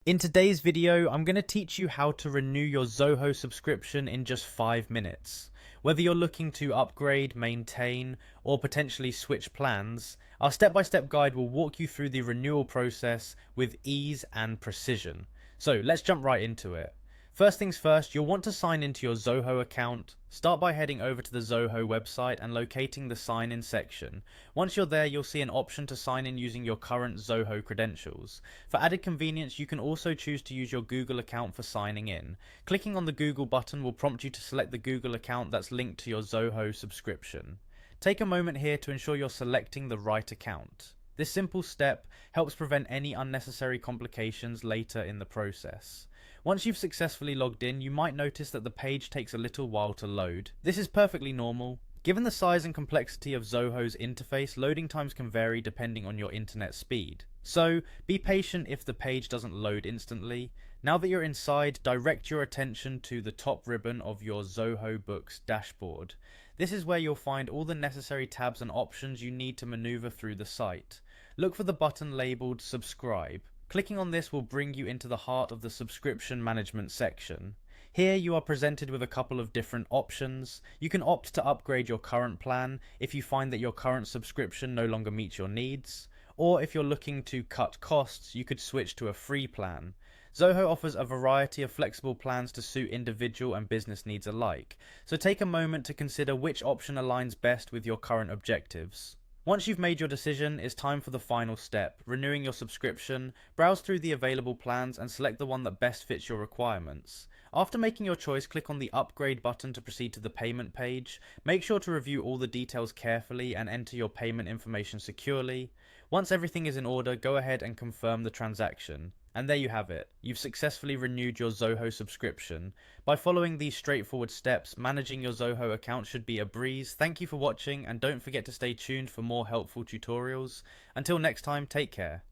In today's video, I'm going to teach you how to renew your Zoho subscription in just 5 minutes. Whether you're looking to upgrade, maintain, or potentially switch plans, our step-by-step guide will walk you through the renewal process with ease and precision. So let's jump right into it. First things first, you'll want to sign into your Zoho account. Start by heading over to the Zoho website and locating the sign in section. Once you're there, you'll see an option to sign in using your current Zoho credentials. For added convenience, you can also choose to use your Google account for signing in. Clicking on the Google button will prompt you to select the Google account that's linked to your Zoho subscription. Take a moment here to ensure you're selecting the right account. This simple step helps prevent any unnecessary complications later in the process. Once you've successfully logged in, you might notice that the page takes a little while to load. This is perfectly normal. Given the size and complexity of Zoho's interface, loading times can vary depending on your internet speed. So, be patient if the page doesn't load instantly. Now that you're inside, direct your attention to the top ribbon of your Zoho Books dashboard. This is where you'll find all the necessary tabs and options you need to maneuver through the site. Look for the button labeled Subscribe. Clicking on this will bring you into the heart of the subscription management section. Here you are presented with a couple of different options. You can opt to upgrade your current plan if you find that your current subscription no longer meets your needs, or if you're looking to cut costs, you could switch to a free plan. Zoho offers a variety of flexible plans to suit individual and business needs alike, so take a moment to consider which option aligns best with your current objectives. Once you've made your decision, it's time for the final step, renewing your subscription. Browse through the available plans and select the one that best fits your requirements. After making your choice, click on the upgrade button to proceed to the payment page. Make sure to review all the details carefully and enter your payment information securely. Once everything is in order, go ahead and confirm the transaction. And there you have it. You've successfully renewed your Zoho subscription. By following these straightforward steps, managing your Zoho account should be a breeze. Thank you for watching, and don't forget to stay tuned for more helpful tutorials. Until next time, take care.